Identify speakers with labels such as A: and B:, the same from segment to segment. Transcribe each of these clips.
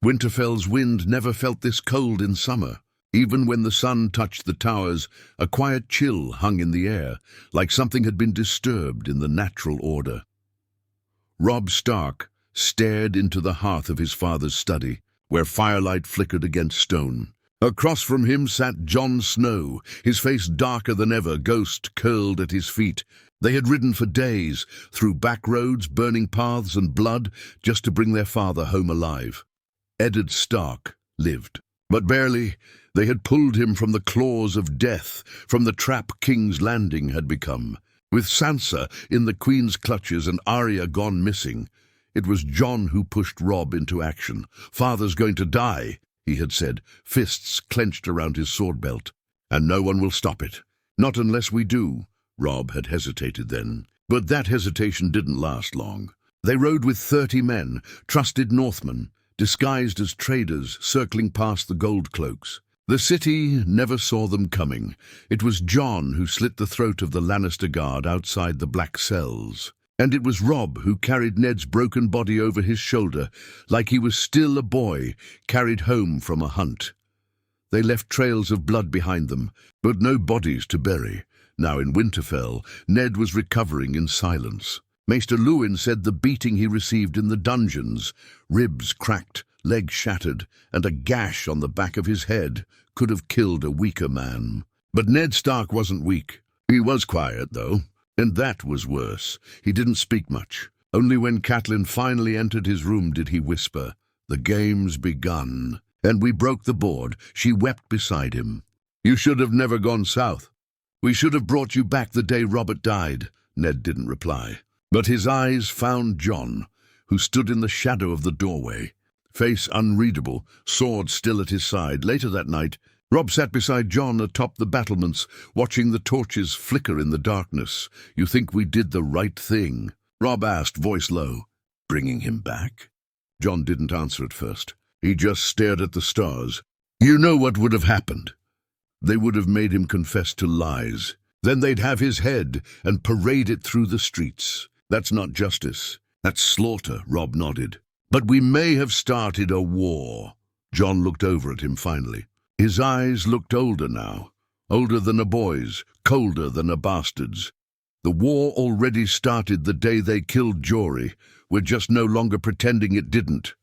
A: Winterfell's wind never felt this cold in summer. Even when the sun touched the towers, a quiet chill hung in the air, like something had been disturbed in the natural order. Robb Stark stared into the hearth of his father's study, where firelight flickered against stone. Across from him sat Jon Snow, his face darker than ever, ghost curled at his feet. They had ridden for days, through back roads, burning paths and blood, just to bring their father home alive. Eddard Stark lived, but barely. They had pulled him from the claws of death, from the trap King's Landing had become. With Sansa in the Queen's clutches and Arya gone missing, it was Jon who pushed Robb into action. "Father's going to die," he had said, fists clenched around his sword belt. "And no one will stop it. Not unless we do." Robb had hesitated then, but that hesitation didn't last long. They rode with 30 men, trusted Northmen, disguised as traders circling past the gold cloaks. The city never saw them coming. It was Jon who slit the throat of the Lannister guard outside the Black Cells. And it was Robb who carried Ned's broken body over his shoulder, like he was still a boy, carried home from a hunt. They left trails of blood behind them, but no bodies to bury. Now in Winterfell, Ned was recovering in silence. Maester Luwin said the beating he received in the dungeons, ribs cracked, legs shattered, and a gash on the back of his head, could have killed a weaker man. But Ned Stark wasn't weak. He was quiet, though, and that was worse. He didn't speak much. Only when Catelyn finally entered his room did he whisper, "The game's begun." And we broke the board. She wept beside him. "You should have never gone south. We should have brought you back the day Robert died." Ned didn't reply. But his eyes found Jon, who stood in the shadow of the doorway, face unreadable, sword still at his side. Later that night, Robb sat beside Jon atop the battlements, watching the torches flicker in the darkness. "You think we did the right thing?" Robb asked, voice low. "Bringing him back?" Jon didn't answer at first. He just stared at the stars. "You know what would have happened. They would have made him confess to lies. Then they'd have his head and parade it through the streets. That's not justice. That's slaughter," Robb nodded. "But we may have started a war." Jon looked over at him finally. His eyes looked older now, older than a boy's, colder than a bastard's. "The war already started the day they killed Jory. We're just no longer pretending it didn't."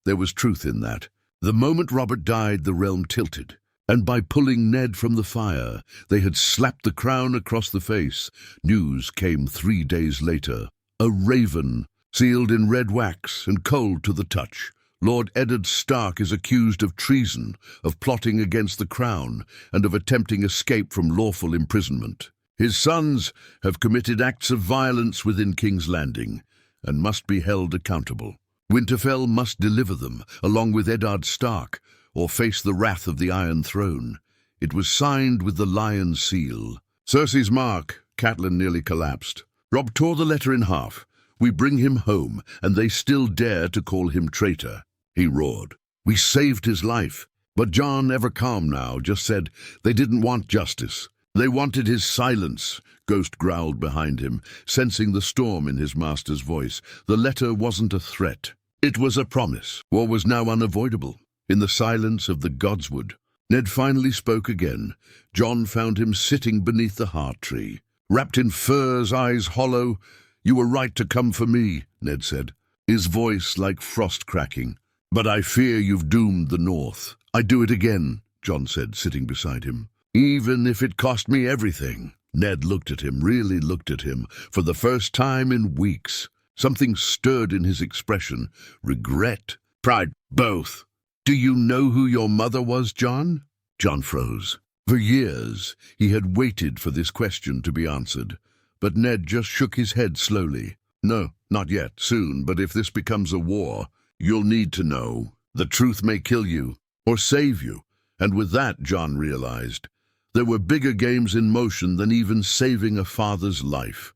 A: There was truth in that. The moment Robert died, the realm tilted. And by pulling Ned from the fire, they had slapped the crown across the face. News came 3 days later. A raven, sealed in red wax and cold to the touch. Lord Eddard Stark is accused of treason, of plotting against the crown, and of attempting escape from lawful imprisonment. His sons have committed acts of violence within King's Landing, and must be held accountable. Winterfell must deliver them, along with Eddard Stark, or face the wrath of the Iron Throne. It was signed with the Lion's seal. Cersei's mark. Catelyn nearly collapsed. Robb tore the letter in half. "We bring him home, and they still dare to call him traitor," he roared. "We saved his life." But Jon, ever calm now, just said they didn't want justice. They wanted his silence. Ghost growled behind him, sensing the storm in his master's voice. The letter wasn't a threat. It was a promise. War was now unavoidable. In the silence of the Godswood, Ned finally spoke again. Jon found him sitting beneath the heart tree, wrapped in furs, eyes hollow. "You were right to come for me," Ned said, his voice like frost cracking. "But I fear you've doomed the North." "I'd do it again," Jon said, sitting beside him. "Even if it cost me everything." Ned looked at him, really looked at him, for the first time in weeks. Something stirred in his expression. Regret, pride, both. "Do you know who your mother was, Jon?" Jon froze. For years, he had waited for this question to be answered, but Ned just shook his head slowly. "No, not yet. Soon, but if this becomes a war, you'll need to know. The truth may kill you, or save you." And with that, Jon realized, there were bigger games in motion than even saving a father's life.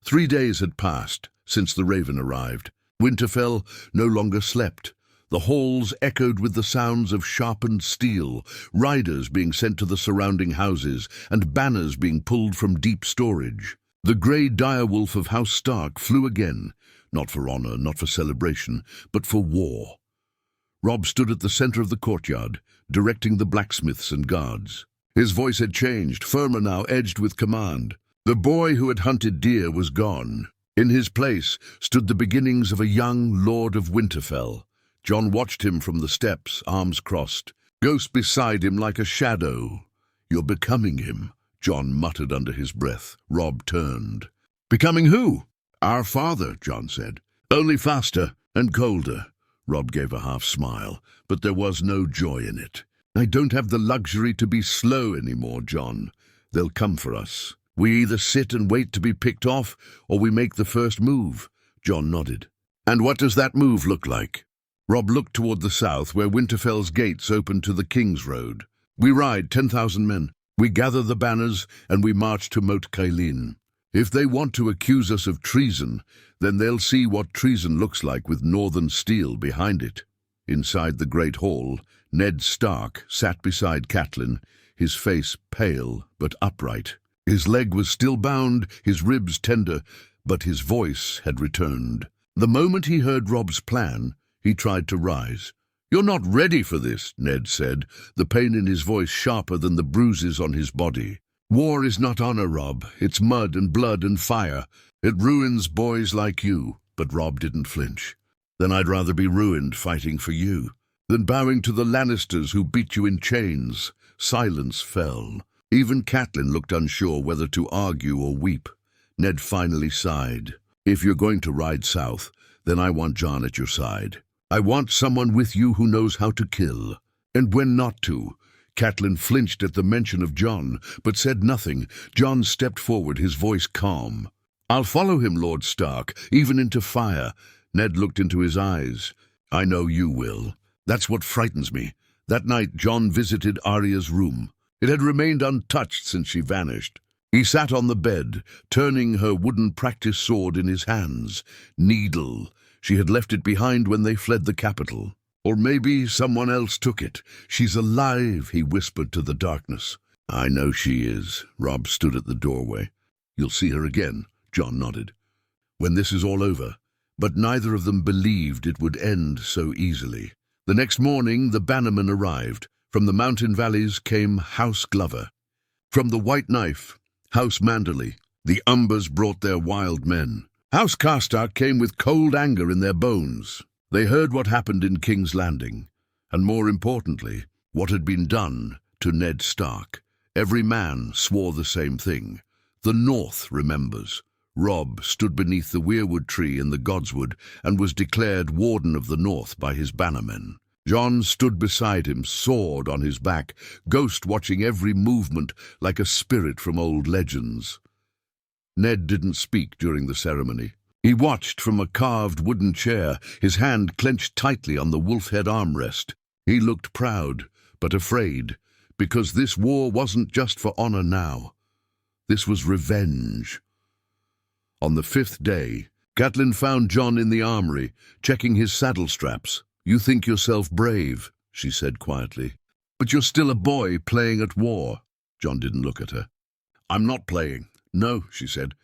A: 3 days had passed since the Raven arrived. Winterfell no longer slept. The halls echoed with the sounds of sharpened steel, riders being sent to the surrounding houses, and banners being pulled from deep storage. The grey direwolf of House Stark flew again, Not for honor, not for celebration, but for war. Robb stood at the center of the courtyard, directing the blacksmiths and guards. His voice had changed, firmer now, edged with command. The boy who had hunted deer was gone. In his place stood the beginnings of a young Lord of Winterfell. Jon watched him from the steps, arms crossed, ghost beside him like a shadow. "You're becoming him," Jon muttered under his breath. Robb turned. "Becoming who?" "Our father," Jon said. "Only faster and colder." Robb gave a half-smile, but there was no joy in it. "I don't have the luxury to be slow anymore, Jon. They'll come for us. We either sit and wait to be picked off, or we make the first move." Jon nodded. "And what does that move look like?" Robb looked toward the south, where Winterfell's gates opened to the King's Road. "We ride 10,000 men. We gather the banners, and we march to Moat Cailin. If they want to accuse us of treason, then they'll see what treason looks like with northern steel behind it." Inside the great hall, Ned Stark sat beside Catelyn, his face pale but upright. His leg was still bound, his ribs tender, but his voice had returned. The moment he heard Robb's plan, he tried to rise. "You're not ready for this," Ned said, the pain in his voice sharper than the bruises on his body. "War is not honor, Robb. It's mud and blood and fire. It ruins boys like you." But Robb didn't flinch. "Then I'd rather be ruined fighting for you than bowing to the Lannisters who beat you in chains." Silence fell. Even Catelyn looked unsure whether to argue or weep. Ned finally sighed. "If you're going to ride south, then I want Jon at your side. I want someone with you who knows how to kill, and when not to." Catelyn flinched at the mention of Jon, but said nothing. Jon stepped forward, his voice calm. "I'll follow him, Lord Stark, even into fire." Ned looked into his eyes. "I know you will. That's what frightens me." That night, Jon visited Arya's room. It had remained untouched since she vanished. He sat on the bed, turning her wooden practice sword in his hands. Needle. She had left it behind when they fled the capital. Or maybe someone else took it. "She's alive," he whispered to the darkness. "I know she is." Robb stood at the doorway. "You'll see her again," Jon nodded. "When this is all over." But neither of them believed it would end so easily. The next morning, the bannermen arrived. From the mountain valleys came House Glover. From the White Knife, House Manderley. The Umbers brought their wild men. House Karstark came with cold anger in their bones. They heard what happened in King's Landing, and more importantly, what had been done to Ned Stark. Every man swore the same thing. The North remembers. Robb stood beneath the weirwood tree in the Godswood and was declared Warden of the North by his bannermen. Jon stood beside him, sword on his back, ghost watching every movement like a spirit from old legends. Ned didn't speak during the ceremony. He watched from a carved wooden chair, his hand clenched tightly on the wolf-head armrest. He looked proud, but afraid, because this war wasn't just for honor now. This was revenge. On the 5th day, Catelyn found Jon in the armory, checking his saddle straps. "You think yourself brave," she said quietly, "but you're still a boy playing at war." Jon didn't look at her. "I'm not playing." "No," she said,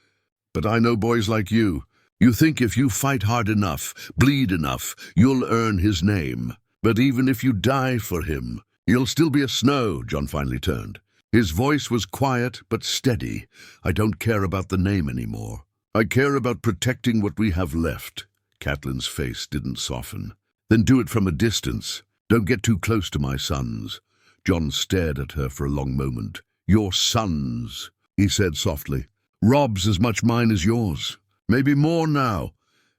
A: "but I know boys like you. You think if you fight hard enough, bleed enough, you'll earn his name. But even if you die for him, you'll still be a Snow." Jon finally turned. His voice was quiet but steady. "I don't care about the name anymore. I care about protecting what we have left." Catelyn's face didn't soften. "Then do it from a distance. Don't get too close to my sons." Jon stared at her for a long moment. "Your sons," he said softly. "Robb's as much mine as yours. Maybe more now."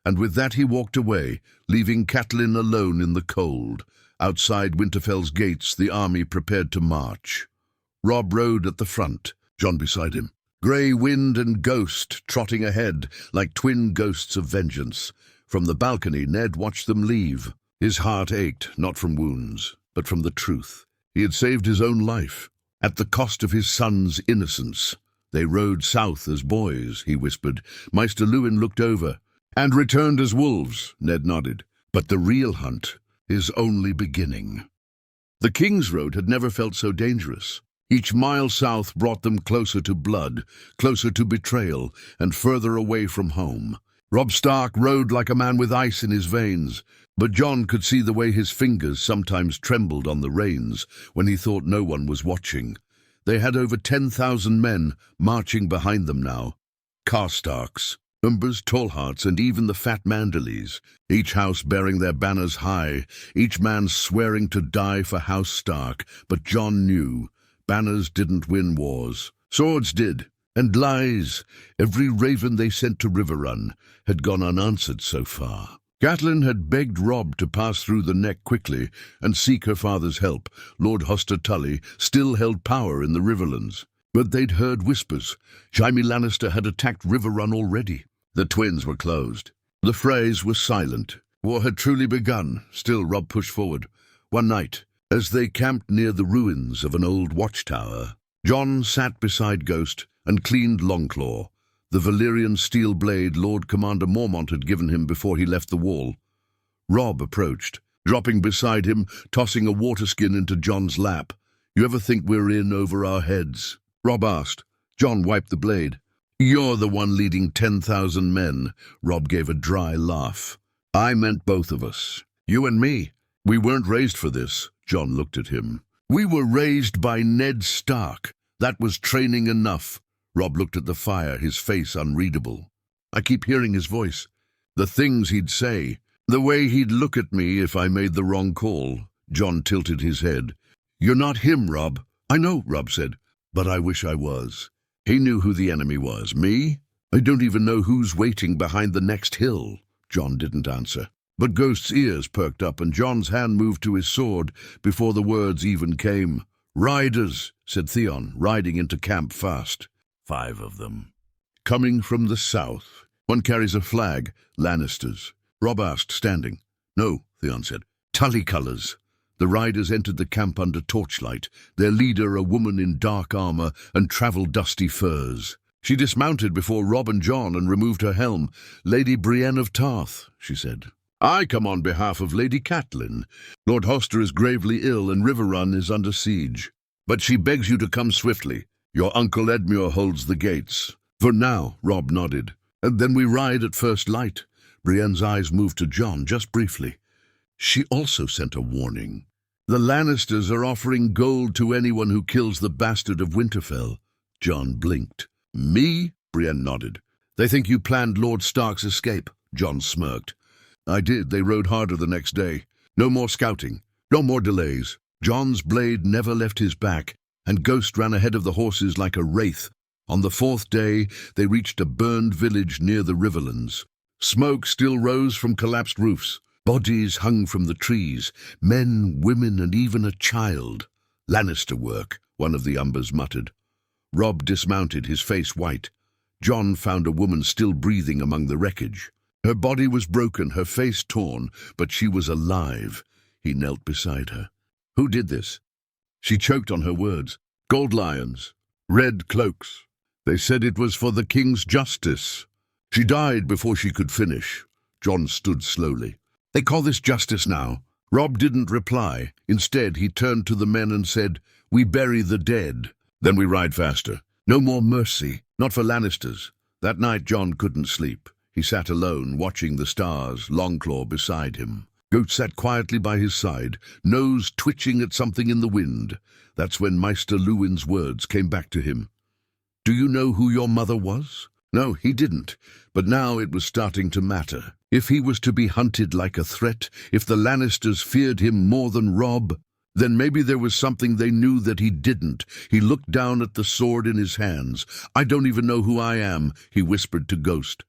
A: And with that he walked away, leaving Catelyn alone in the cold. Outside Winterfell's gates, the army prepared to march. Robb rode at the front, Jon beside him. Grey Wind and Ghost trotting ahead like twin ghosts of vengeance. From the balcony, Ned watched them leave. His heart ached, not from wounds, but from the truth. He had saved his own life, at the cost of his son's innocence. "They rode south as boys," he whispered. Maester Luwin looked over. "And returned as wolves," Ned nodded. "But the real hunt is only beginning." The King's Road had never felt so dangerous. Each mile south brought them closer to blood, closer to betrayal, and further away from home. Robb Stark rode like a man with ice in his veins, but Jon could see the way his fingers sometimes trembled on the reins when he thought no one was watching. They had over 10,000 men marching behind them now. Karstarks, Umbers, Tallhearts, and even the fat Manderleys, each house bearing their banners high, each man swearing to die for House Stark. But Jon knew, banners didn't win wars. Swords did, and lies. Every raven they sent to Riverrun had gone unanswered so far. Catelyn had begged Robb to pass through the Neck quickly and seek her father's help. Lord Hoster Tully still held power in the Riverlands. But they'd heard whispers. Jaime Lannister had attacked Riverrun already. The twins were closed. The Freys were silent. War had truly begun. Still, Robb pushed forward. One night, as they camped near the ruins of an old watchtower, Jon sat beside Ghost and cleaned Longclaw, the Valyrian steel blade Lord Commander Mormont had given him before he left the wall. Robb approached, dropping beside him, tossing a waterskin into Jon's lap. "You ever think we're in over our heads?" Robb asked. Jon wiped the blade. "You're the one leading 10,000 men." Robb gave a dry laugh. "I meant both of us. You and me. We weren't raised for this." Jon looked at him. "We were raised by Ned Stark. That was training enough." Robb looked at the fire, his face unreadable. "I keep hearing his voice. The things he'd say. The way he'd look at me if I made the wrong call." Jon tilted his head. "You're not him, Robb." "I know," Robb said, "but I wish I was." He knew who the enemy was. Me? I don't even know who's waiting behind the next hill. Jon didn't answer. But Ghost's ears perked up, and Jon's hand moved to his sword before the words even came. "Riders," said Theon, riding into camp fast. 5 of them. "Coming from the south. One carries a flag, Lannisters." Robb asked, standing. "No," Theon said. "Tully colours." The riders entered the camp under torchlight, their leader a woman in dark armour and travel-dusty furs. She dismounted before Robb and Jon and removed her helm. "Lady Brienne of Tarth," she said. "I come on behalf of Lady Catelyn. Lord Hoster is gravely ill and Riverrun is under siege. But she begs you to come swiftly. Your uncle Edmure holds the gates." "For now," Robb nodded. "And then we ride at first light." Brienne's eyes moved to Jon just briefly. She also sent a warning. "The Lannisters are offering gold to anyone who kills the bastard of Winterfell." Jon blinked. "Me?" Brienne nodded. "They think you planned Lord Stark's escape." Jon smirked. "I did. They rode harder the next day. No more scouting. No more delays." Jon's blade never left his back, and Ghost ran ahead of the horses like a wraith. On the 4th day, they reached a burned village near the Riverlands. Smoke still rose from collapsed roofs. Bodies hung from the trees, men, women, and even a child. "Lannister work," one of the Umbers muttered. Robb dismounted, his face white. Jon found a woman still breathing among the wreckage. Her body was broken, her face torn, but she was alive. He knelt beside her. "Who did this?" She choked on her words. "Gold lions. Red cloaks. They said it was for the king's justice." "She died before she could finish." Jon stood slowly. "They call this justice now." Robb didn't reply. Instead, he turned to the men and said, "We bury the dead. Then we ride faster. No more mercy. Not for Lannisters." That night, Jon couldn't sleep. He sat alone, watching the stars, Longclaw beside him. Goat sat quietly by his side, nose twitching at something in the wind. That's when Maester Luwin's words came back to him. "Do you know who your mother was?" No, he didn't, but now it was starting to matter. If he was to be hunted like a threat, if the Lannisters feared him more than Robb, then maybe there was something they knew that he didn't. He looked down at the sword in his hands. "I don't even know who I am," he whispered to Ghost.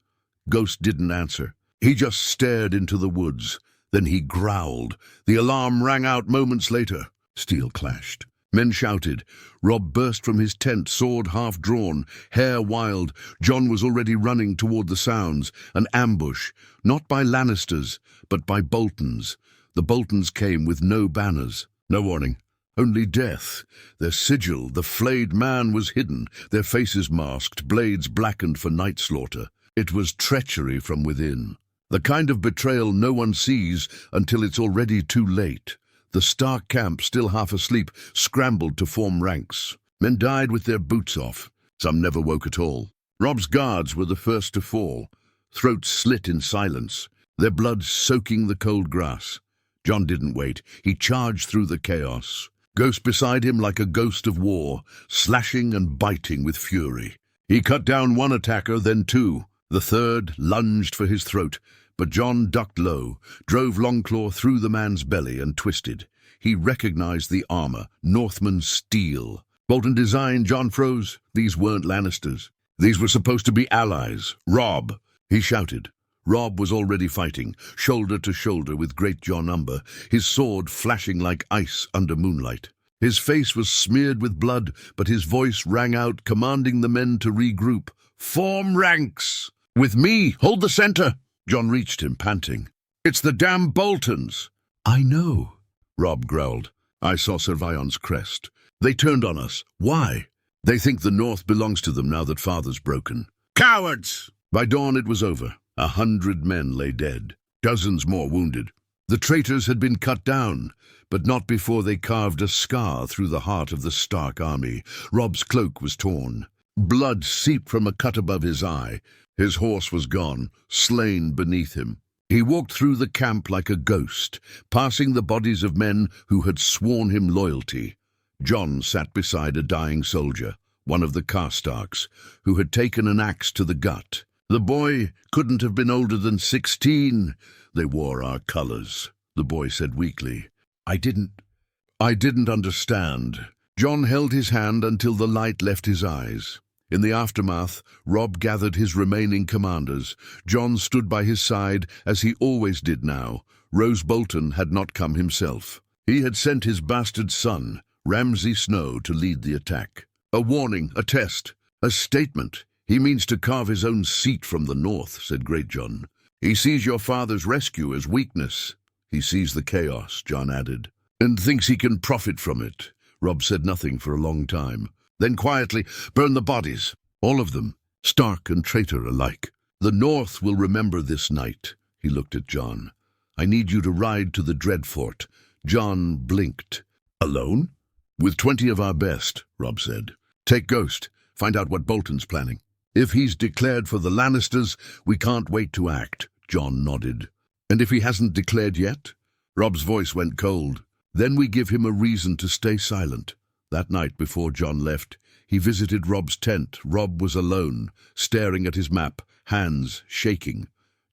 A: Ghost didn't answer. He just stared into the woods. Then he growled. The alarm rang out moments later. Steel clashed. Men shouted. Robb burst from his tent, sword half drawn, hair wild. Jon was already running toward the sounds. An ambush, not by Lannisters, but by Boltons. The Boltons came with no banners, no warning, only death. Their sigil, the flayed man, was hidden, their faces masked, blades blackened for night slaughter. It was treachery from within. The kind of betrayal no one sees until it's already too late. The Stark camp, still half asleep, scrambled to form ranks. Men died with their boots off. Some never woke at all. Robb's guards were the first to fall. throats slit in silence, their blood soaking the cold grass. Jon didn't wait. He charged through the chaos, Ghost beside him like a ghost of war, slashing and biting with fury. He cut down one attacker, then two. The third lunged for his throat, but Jon ducked low, drove Longclaw through the man's belly and twisted. He recognized the armor, Northman's steel. Bolton designed, Jon froze. These weren't Lannisters. These were supposed to be allies. Robb, he shouted. Robb was already fighting, shoulder to shoulder with Great Jon Umber, his sword flashing like ice under moonlight. His face was smeared with blood, but his voice rang out, commanding the men to regroup. "Form ranks! With me! Hold the center!" Jon reached him, panting. "It's the damn Boltons!" "I know," Robb growled. "I saw Sir Vion's crest. They turned on us. Why? They think the North belongs to them now that Father's broken." "Cowards!" By dawn it was over. 100 men lay dead, dozens more wounded. The traitors had been cut down, but not before they carved a scar through the heart of the Stark army. Robb's cloak was torn. Blood seeped from a cut above his eye. His horse was gone, slain beneath him. He walked through the camp like a ghost, passing the bodies of men who had sworn him loyalty. Jon sat beside a dying soldier, one of the Karstarks, who had taken an axe to the gut. The boy couldn't have been older than 16. "They wore our colors," the boy said weakly. I didn't understand." Jon held his hand until the light left his eyes. In the aftermath, Robb gathered his remaining commanders. Jon stood by his side, as he always did now. Roose Bolton had not come himself. He had sent his bastard son, Ramsay Snow, to lead the attack. "A warning, a test, a statement. He means to carve his own seat from the North," said Great Jon. "He sees your father's rescue as weakness." "He sees the chaos," Jon added, "and thinks he can profit from it." Robb said nothing for a long time. Then quietly, "Burn the bodies, all of them, Stark and traitor alike. The North will remember this night." He looked at Jon. "I need you to ride to the Dreadfort." Jon blinked. "Alone?" "With 20 of our best," Robb said. "Take Ghost, find out what Bolton's planning. If he's declared for the Lannisters, we can't wait to act." Jon nodded. "And if he hasn't declared yet?" Robb's voice went cold. "Then we give him a reason to stay silent." That night, before Jon left, he visited Robb's tent. Robb was alone, staring at his map, hands shaking.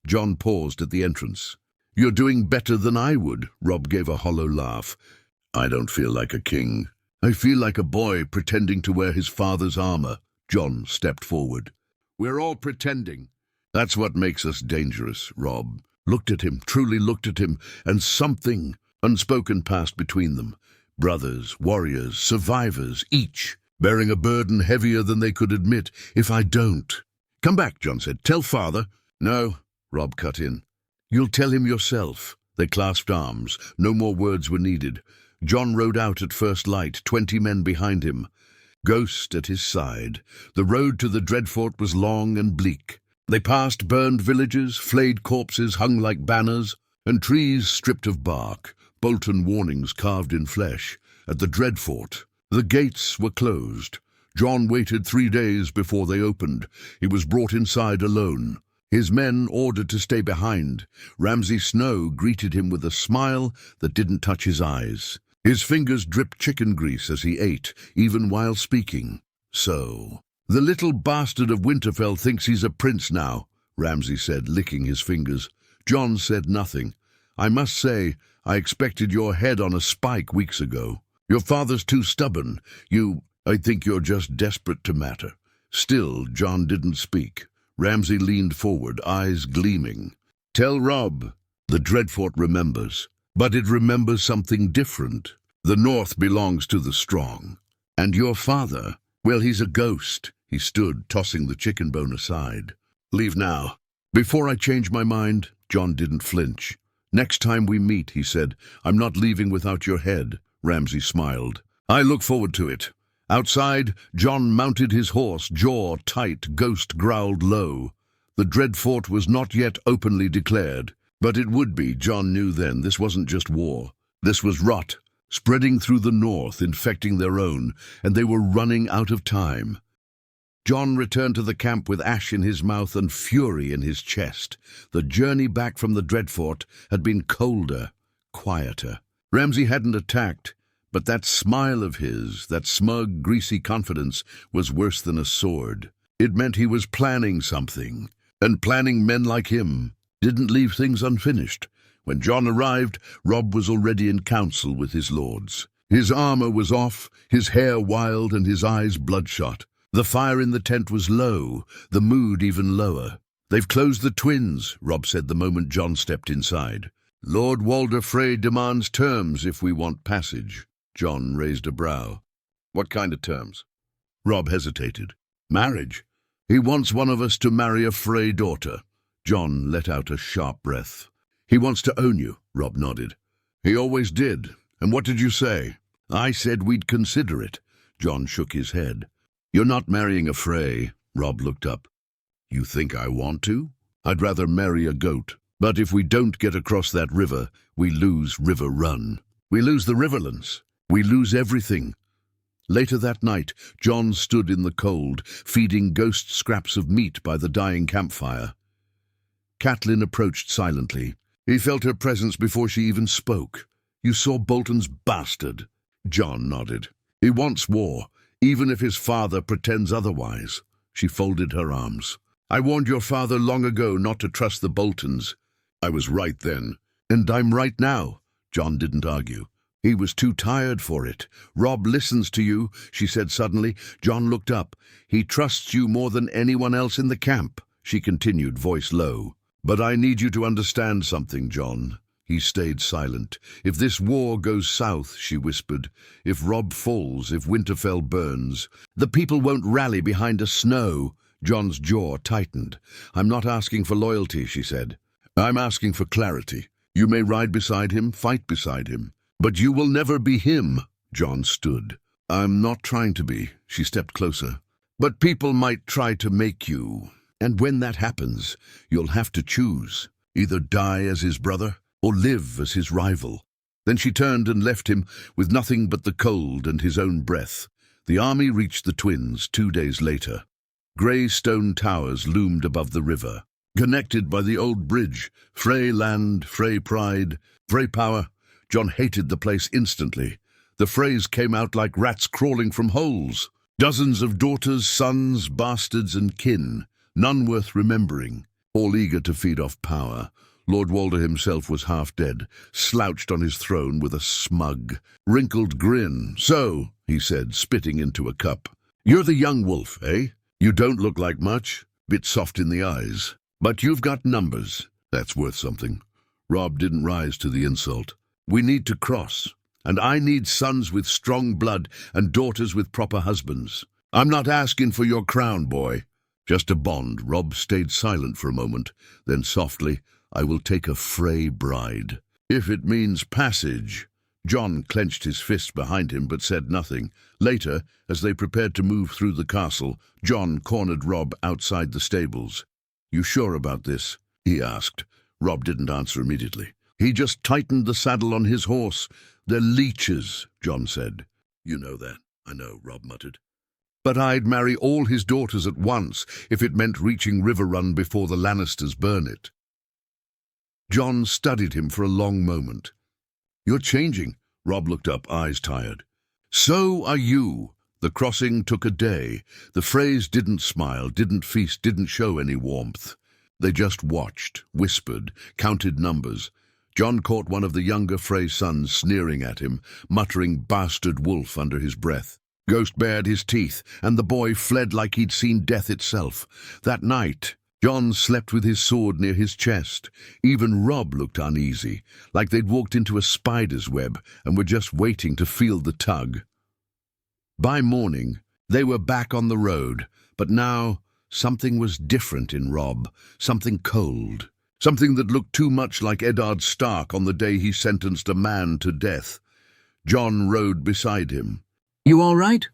A: Jon paused at the entrance. "You're doing better than I would," Robb gave a hollow laugh. "I don't feel like a king. I feel like a boy pretending to wear his father's armor." Jon stepped forward. "We're all pretending. That's what makes us dangerous." Robb looked at him, truly looked at him, and something unspoken passed between them. Brothers, warriors, survivors, each bearing a burden heavier than they could admit. "If I don't—" "Come back," Jon said. "Tell father." "No," Robb cut in. "You'll tell him yourself." They clasped arms. No more words were needed. Jon rode out at first light, 20 men behind him, Ghost at his side. The road to the Dreadfort was long and bleak. They passed burned villages, flayed corpses hung like banners, and trees stripped of bark, Bolton warnings carved in flesh. At the Dreadfort, the gates were closed. Jon waited 3 days before they opened. He was brought inside alone. His men ordered to stay behind. Ramsay Snow greeted him with a smile that didn't touch his eyes. His fingers dripped chicken grease as he ate, even while speaking. "So, the little bastard of Winterfell thinks he's a prince now," Ramsay said, licking his fingers. Jon said nothing. "I must say, I expected your head on a spike weeks ago. Your father's too stubborn. I think you're just desperate to matter." Still, Jon didn't speak. Ramsay leaned forward, eyes gleaming. "Tell Robb, the Dreadfort remembers. But it remembers something different. The North belongs to the strong. And your father, well, he's a ghost." He stood, tossing the chicken bone aside. "Leave now." "Before I change my mind." Jon didn't flinch. "Next time we meet," he said, "I'm not leaving without your head." Ramsay smiled. "I look forward to it." Outside, Jon mounted his horse, jaw tight. Ghost growled low. The Dreadfort was not yet openly declared. But it would be. Jon knew then. This wasn't just war. This was rot, spreading through the North, infecting their own, and they were running out of time. John returned to the camp with ash in his mouth and fury in his chest. The journey back from the Dreadfort had been colder, quieter. Ramsay hadn't attacked, but that smile of his, that smug, greasy confidence, was worse than a sword. It meant he was planning something, and planning men like him didn't leave things unfinished. When John arrived, Robb was already in council with his lords. His armor was off, his hair wild and his eyes bloodshot. The fire in the tent was low, the mood even lower. "They've closed the twins," Robb said the moment John stepped inside. "Lord Walder Frey demands terms if we want passage." John raised a brow. "What kind of terms?" Robb hesitated. "Marriage. He wants one of us to marry a Frey daughter." John let out a sharp breath. "He wants to own you," Robb nodded. "He always did. And what did you say?" "I said we'd consider it." John shook his head. "You're not marrying a Frey." Robb looked up. "You think I want to? I'd rather marry a goat. But if we don't get across that river, we lose River Run. We lose the Riverlands. We lose everything." Later that night, John stood in the cold, feeding ghost scraps of meat by the dying campfire. Catelyn approached silently. He felt her presence before she even spoke. "You saw Bolton's bastard." John nodded. "He wants war, even if his father pretends otherwise." She folded her arms. "I warned your father long ago not to trust the Boltons. I was right then, and I'm right now." John didn't argue. "He was too tired for it. Robb listens to you," she said suddenly. John looked up. "He trusts you more than anyone else in the camp," she continued, voice low. "But I need you to understand something, John." He stayed silent. "If this war goes south," she whispered, "if Robb falls, if Winterfell burns, the people won't rally behind a Snow." John's jaw tightened. "I'm not asking for loyalty," she said. "I'm asking for clarity. You may ride beside him, fight beside him, but you will never be him." John stood. "I'm not trying to be." She stepped closer. "But people might try to make you. And when that happens, you'll have to choose. Either die as his brother, or live as his rival." Then she turned and left him with nothing but the cold and his own breath. The army reached the twins 2 days later. Grey stone towers loomed above the river, connected by the old bridge. Frey land, Frey pride, Frey power. John hated the place instantly. The Freys came out like rats crawling from holes. Dozens of daughters, sons, bastards and kin, none worth remembering, all eager to feed off power. Lord Walder himself was half dead, slouched on his throne with a smug, wrinkled grin. "So," he said, spitting into a cup, "you're the young wolf, eh? You don't look like much, bit soft in the eyes. But you've got numbers. That's worth something." Robb didn't rise to the insult. "We need to cross, and I need sons with strong blood and daughters with proper husbands. I'm not asking for your crown, boy. Just a bond." Robb stayed silent for a moment, then softly, "I will take a Frey bride. If it means passage." John clenched his fists behind him but said nothing. Later, as they prepared to move through the castle, John cornered Robb outside the stables. "You sure about this?" he asked. Robb didn't answer immediately. "He just tightened the saddle on his horse. They're leeches," John said. "You know that." "I know," Robb muttered. "But I'd marry all his daughters at once if it meant reaching River Run before the Lannisters burn it." John studied him for a long moment. "You're changing." Robb looked up, eyes tired. "So are you." The crossing took a day. The Freys didn't smile, didn't feast, didn't show any warmth. They just watched, whispered, counted numbers. John caught one of the younger Frey sons sneering at him, muttering "bastard wolf" under his breath. Ghost bared his teeth, and the boy fled like he'd seen death itself. That night, John slept with his sword near his chest. Even Robb looked uneasy, like they'd walked into a spider's web and were just waiting to feel the tug. By morning, they were back on the road, but now something was different in Robb, something cold, something that looked too much like Eddard Stark on the day he sentenced a man to death. John rode beside him.
B: "You all right?"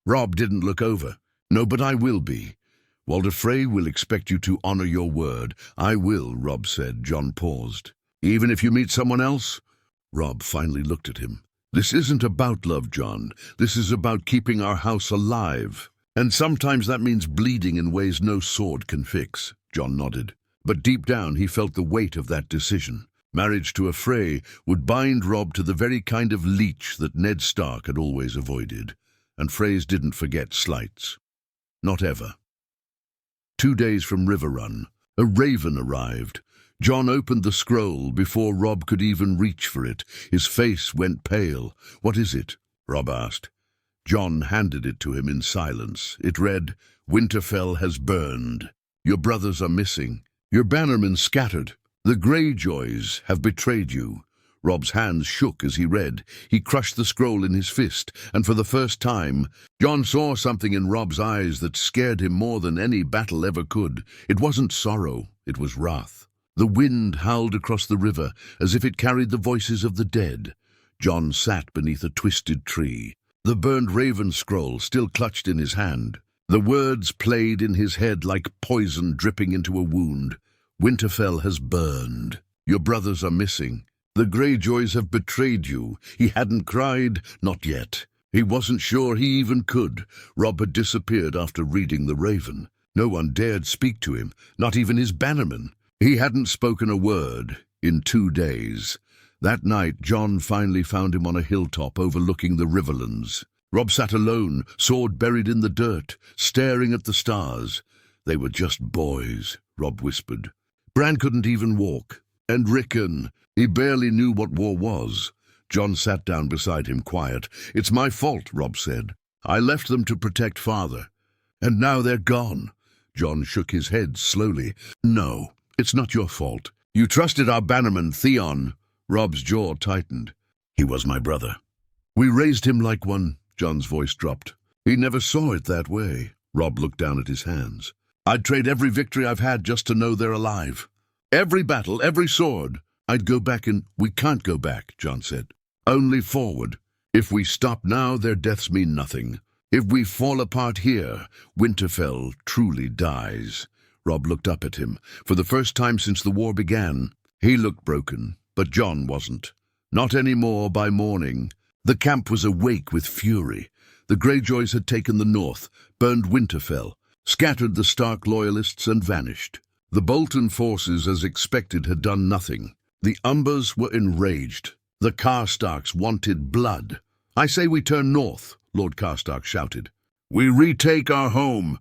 A: Robb didn't look over. "No, but I will be. Walder Frey will expect you to honor your word." "I will," Robb said. John paused. "Even if you meet someone else?" Robb finally looked at him. "This isn't about love, John. This is about keeping our house alive." And sometimes that means bleeding in ways no sword can fix, Jon nodded. But deep down he felt the weight of that decision. Marriage to a Frey would bind Robb to the very kind of leech that Ned Stark had always avoided. And Freys didn't forget slights. Not ever. 2 days from River Run, a raven arrived. Jon opened the scroll before Robb could even reach for it. His face went pale. "What is it?" Robb asked. Jon handed it to him in silence. It read, "Winterfell has burned. Your brothers are missing. Your bannermen scattered. The Greyjoys have betrayed you." Robb's hands shook as he read. He crushed the scroll in his fist, and for the first time, Jon saw something in Robb's eyes that scared him more than any battle ever could. It wasn't sorrow, it was wrath. The wind howled across the river as if it carried the voices of the dead. Jon sat beneath a twisted tree, the burned raven scroll still clutched in his hand. The words played in his head like poison dripping into a wound. "Winterfell has burned. Your brothers are missing. The Greyjoys have betrayed you." He hadn't cried, not yet. He wasn't sure he even could. Robb had disappeared after reading the Raven. No one dared speak to him, not even his bannermen. He hadn't spoken a word in 2 days. That night, Jon finally found him on a hilltop overlooking the Riverlands. Robb sat alone, sword buried in the dirt, staring at the stars. "They were just boys," Robb whispered. Bran couldn't even walk. And Rickon, he barely knew what war was. Jon sat down beside him, quiet. "It's my fault," Robb said. "I left them to protect father. And now they're gone." Jon shook his head slowly. "No, it's not your fault. You trusted our bannerman, Theon." Robb's jaw tightened. "He was my brother. We raised him like one." Jon's voice dropped. "He never saw it that way." Robb looked down at his hands. "I'd trade every victory I've had just to know they're alive. Every battle, every sword. I'd go back and—" "We can't go back," Jon said. "Only forward. If we stop now, their deaths mean nothing. If we fall apart here, Winterfell truly dies." Robb looked up at him. For the first time since the war began, he looked broken, but Jon wasn't. Not anymore by morning. The camp was awake with fury. The Greyjoys had taken the north, burned Winterfell, scattered the Stark loyalists and vanished. The Bolton forces, as expected, had done nothing. The Umbers were enraged. The Karstarks wanted blood. "I say we turn north," Lord Karstark shouted. "We retake our home."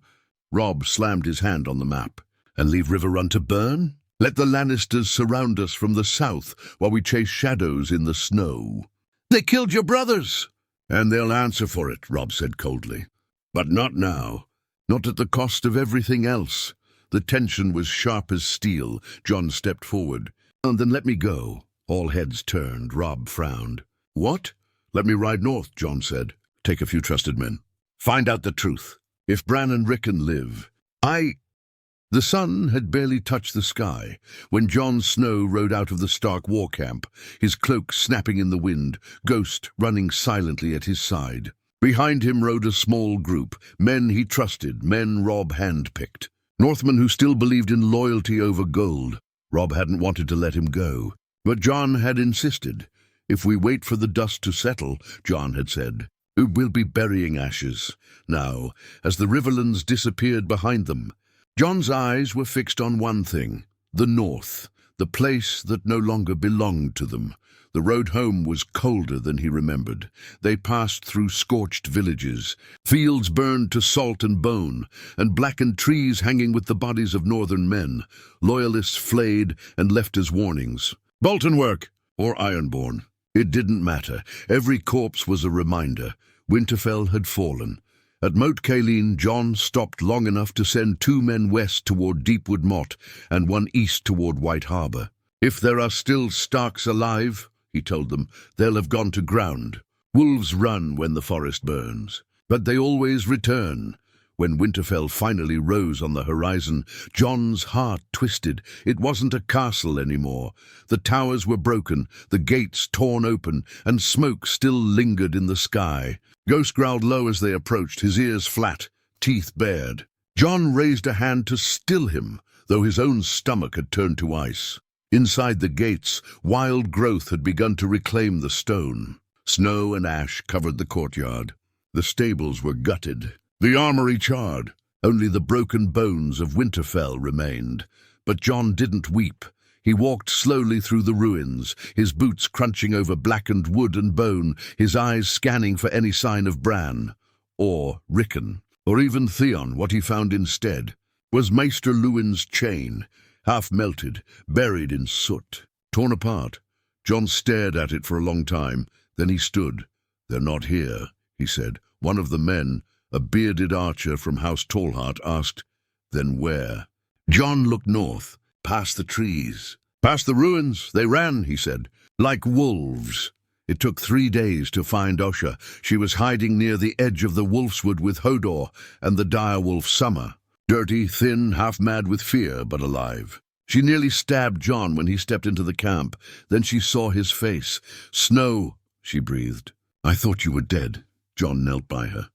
A: Robb slammed his hand on the map. "And leave River Run to burn? Let the Lannisters surround us from the south while we chase shadows in the snow." "They killed your brothers!" "And they'll answer for it," Robb said coldly. "But not now. Not at the cost of everything else." The tension was sharp as steel. Jon stepped forward. "And then let me go." All heads turned. Robb frowned. "What?" "Let me ride north," Jon said. "Take a few trusted men. Find out the truth. If Bran and Rickon live, The sun had barely touched the sky when Jon Snow rode out of the Stark war camp, his cloak snapping in the wind, Ghost running silently at his side. Behind him rode a small group, men he trusted, men Robb handpicked. Northmen who still believed in loyalty over gold. Robb hadn't wanted to let him go, but Jon had insisted. "If we wait for the dust to settle," Jon had said, "we'll be burying ashes." Now, as the Riverlands disappeared behind them, Jon's eyes were fixed on one thing, the north, the place that no longer belonged to them. The road home was colder than he remembered. They passed through scorched villages, fields burned to salt and bone, and blackened trees hanging with the bodies of northern men, loyalists flayed and left as warnings. Bolton work or Ironborn. It didn't matter. Every corpse was a reminder. Winterfell had fallen. At Moat Cailin, Jon stopped long enough to send 2 men west toward Deepwood Motte and 1 east toward White Harbour. "If there are still Starks alive," he told them, "they'll have gone to ground. Wolves run when the forest burns, but they always return." When Winterfell finally rose on the horizon, Jon's heart twisted. It wasn't a castle anymore. The towers were broken, the gates torn open, and smoke still lingered in the sky. Ghost growled low as they approached, his ears flat, teeth bared. Jon raised a hand to still him, though his own stomach had turned to ice. Inside the gates, wild growth had begun to reclaim the stone. Snow and ash covered the courtyard. The stables were gutted. The armory charred. Only the broken bones of Winterfell remained. But Jon didn't weep. He walked slowly through the ruins, his boots crunching over blackened wood and bone, his eyes scanning for any sign of Bran, or Rickon, or even Theon. What he found instead was Maester Luwin's chain, half melted, buried in soot, torn apart. Jon stared at it for a long time. Then he stood. "They're not here," he said. One of the men, a bearded archer from House Tallheart, asked, "Then where?" Jon looked north, past the trees. "Past the ruins. They ran," he said, "like wolves." It took 3 days to find Osha. She was hiding near the edge of the Wolfswood with Hodor and the direwolf Summer. Dirty, thin, half-mad with fear, but alive. She nearly stabbed Jon when he stepped into the camp. Then she saw his face. "Snow," she breathed. "I thought you were dead." Jon knelt by her.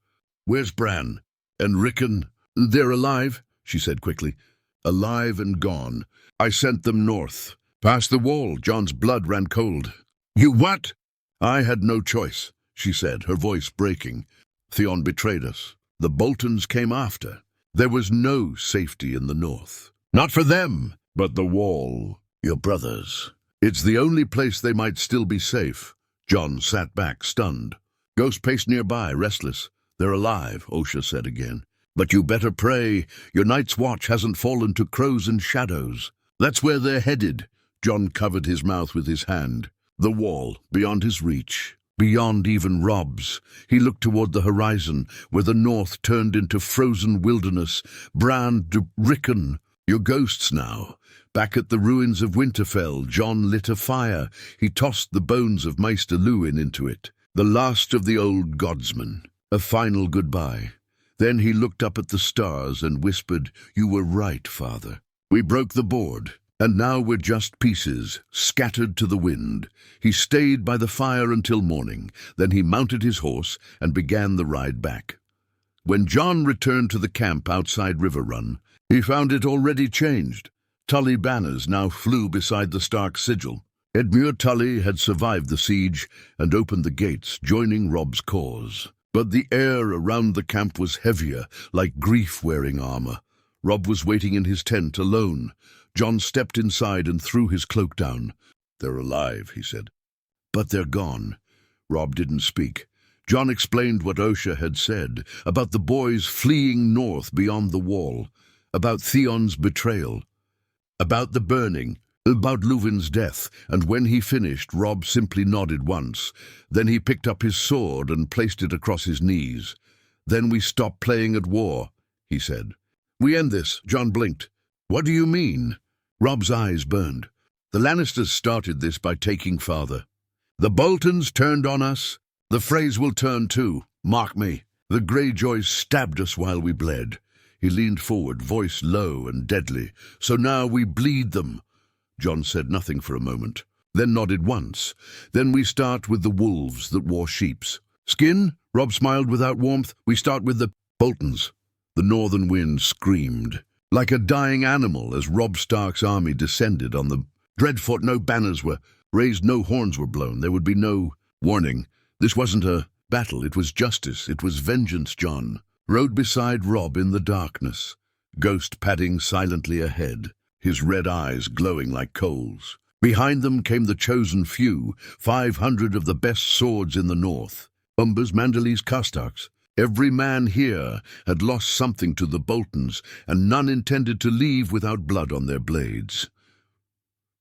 A: "Where's Bran? And Rickon?" "They're alive," she said quickly. "Alive and gone. I sent them north. Past the wall." Jon's blood ran cold. "You what?" "I had no choice," she said, her voice breaking. "Theon betrayed us. The Boltons came after. There was no safety in the north. Not for them, but the wall. Your brothers. It's the only place they might still be safe." Jon sat back, stunned. Ghost paced nearby, restless. "They're alive," Osha said again. "But you better pray your night's watch hasn't fallen to crows and shadows. That's where they're headed." Jon covered his mouth with his hand. The wall, beyond his reach, beyond even Robb's. He looked toward the horizon, where the north turned into frozen wilderness. "Bran, Rickon, you're ghosts now." Back at the ruins of Winterfell, Jon lit a fire. He tossed the bones of Maester Luwin into it, the last of the old godsmen. A final goodbye. Then he looked up at the stars and whispered, "You were right, Father. We broke the board, and now we're just pieces, scattered to the wind." He stayed by the fire until morning. Then he mounted his horse and began the ride back. When Jon returned to the camp outside River Run, he found it already changed. Tully banners now flew beside the Stark sigil. Edmure Tully had survived the siege and opened the gates, joining Robb's cause. But the air around the camp was heavier, like grief-wearing armor. Robb was waiting in his tent, alone. Jon stepped inside and threw his cloak down. "They're alive," he said. "But they're gone." Robb didn't speak. Jon explained what Osha had said, about the boys fleeing north beyond the wall, about Theon's betrayal, about the burning, about Luwin's death, and when he finished, Robb simply nodded once. Then he picked up his sword and placed it across his knees. "Then we stop playing at war," he said. "We end this." Jon blinked. "What do you mean?" Robb's eyes burned. "The Lannisters started this by taking Father. The Boltons turned on us. The Freys will turn too. Mark me. The Greyjoys stabbed us while we bled." He leaned forward, voice low and deadly. "So now we bleed them." Jon said nothing for a moment, then nodded once. "Then we start with the wolves that wore sheep's skin." Robb smiled without warmth. "We start with the Boltons." The northern wind screamed, like a dying animal, as Robb Stark's army descended on them. Dreadfort, no banners were raised, no horns were blown. There would be no warning. This wasn't a battle, it was justice, it was vengeance. Jon rode beside Robb in the darkness, Ghost padding silently ahead, his red eyes glowing like coals. Behind them came the chosen few, 500 of the best swords in the north. Umbers, Manderleys, Castocks. Every man here had lost something to the Boltons, and none intended to leave without blood on their blades.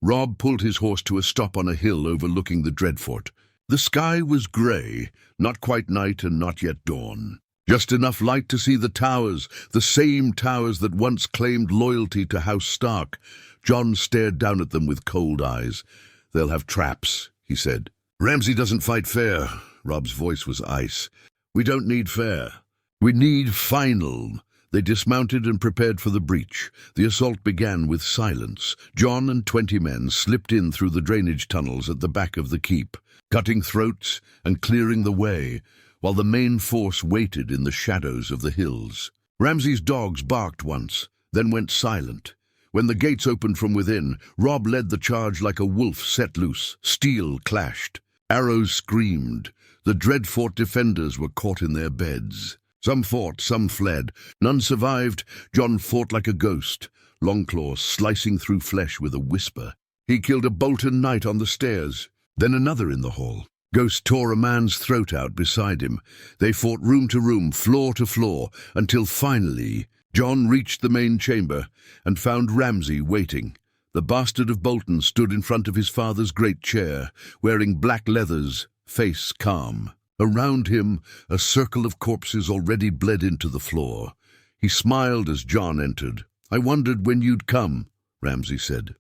A: Robb pulled his horse to a stop on a hill overlooking the Dreadfort. The sky was grey, not quite night and not yet dawn. Just enough light to see the towers, the same towers that once claimed loyalty to House Stark. Jon stared down at them with cold eyes. "They'll have traps," he said. "Ramsay doesn't fight fair." Robb's voice was ice. "We don't need fair. We need final." They dismounted and prepared for the breach. The assault began with silence. Jon and 20 men slipped in through the drainage tunnels at the back of the keep, cutting throats and clearing the way, while the main force waited in the shadows of the hills. Ramsay's dogs barked once, then went silent. When the gates opened from within, Robb led the charge like a wolf set loose. Steel clashed. Arrows screamed. The Dreadfort defenders were caught in their beds. Some fought, some fled. None survived. Jon fought like a ghost, Longclaw slicing through flesh with a whisper. He killed a Bolton knight on the stairs, then another in the hall. Ghost tore a man's throat out beside him. They fought room to room, floor to floor, until finally Jon reached the main chamber and found Ramsay waiting. The bastard of Bolton stood in front of his father's great chair, wearing black leathers, face calm. Around him, a circle of corpses already bled into the floor. He smiled as Jon entered. "I wondered when you'd come," Ramsay said.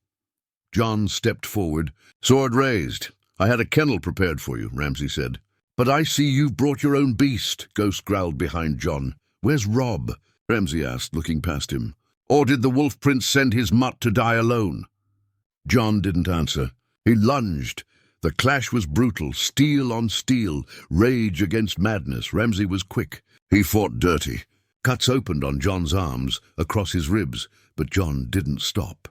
A: Jon stepped forward, sword raised. "I had a kennel prepared for you," Ramsay said. "But I see you've brought your own beast," Ghost growled behind Jon. "Where's Robb?" Ramsay asked, looking past him. "Or did the Wolf Prince send his mutt to die alone?" Jon didn't answer. He lunged. The clash was brutal, steel on steel, rage against madness. Ramsay was quick. He fought dirty. Cuts opened on Jon's arms, across his ribs, but Jon didn't stop.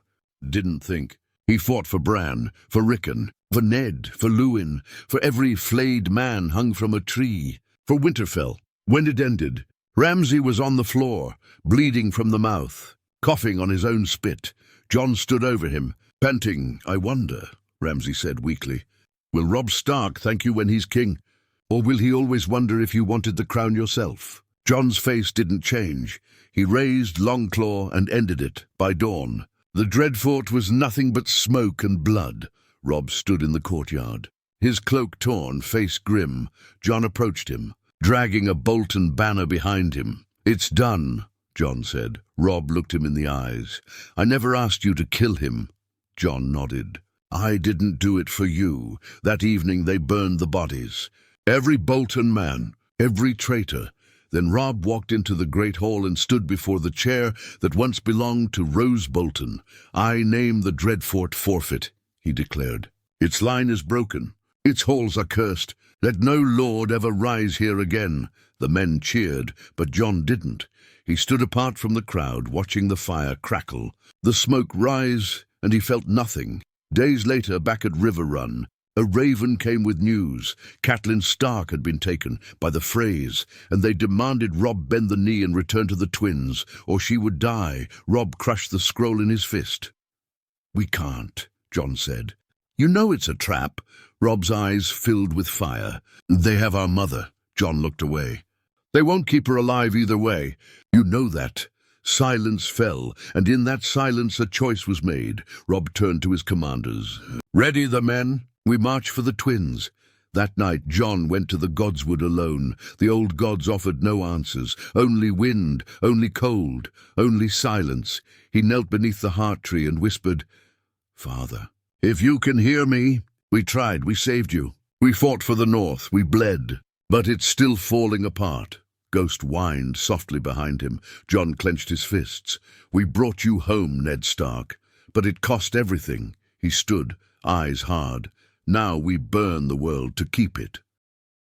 A: Didn't think. He fought for Bran, for Rickon, for Ned, for Luwin, for every flayed man hung from a tree, for Winterfell. When it ended, Ramsay was on the floor, bleeding from the mouth, coughing on his own spit. Jon stood over him, panting. "I wonder," Ramsay said weakly, "will Robb Stark thank you when he's king? Or will he always wonder if you wanted the crown yourself?" Jon's face didn't change. He raised Longclaw and ended it, by dawn. The Dreadfort was nothing but smoke and blood. Robb stood in the courtyard, his cloak torn, face grim. Jon approached him, dragging a Bolton banner behind him. "It's done," Jon said. Robb looked him in the eyes. "I never asked you to kill him." Jon nodded. "I didn't do it for you. That evening they burned the bodies. Every Bolton man, every traitor." Then Robb walked into the great hall and stood before the chair that once belonged to Rose Bolton. "I name the Dreadfort forfeit," he declared. "Its line is broken. Its halls are cursed. Let no lord ever rise here again." The men cheered, but Jon didn't. He stood apart from the crowd, watching the fire crackle, the smoke rise, and he felt nothing. Days later, back at River Run, a raven came with news. Catelyn Stark had been taken by the Freys, and they demanded Robb bend the knee and return to the twins, or she would die. Robb crushed the scroll in his fist. "We can't," Jon said. "You know it's a trap." Robb's eyes filled with fire. "They have our mother." Jon looked away. "They won't keep her alive either way. You know that." Silence fell, and in that silence a choice was made. Robb turned to his commanders. "Ready the men. We march for the twins." That night Jon went to the Godswood alone. The old gods offered no answers. Only wind, only cold, only silence. He knelt beneath the heart tree and whispered, "Father, if you can hear me, we tried, we saved you. We fought for the North, we bled, but it's still falling apart." Ghost whined softly behind him. Jon clenched his fists. "We brought you home, Ned Stark, but it cost everything." He stood, eyes hard. "Now we burn the world to keep it."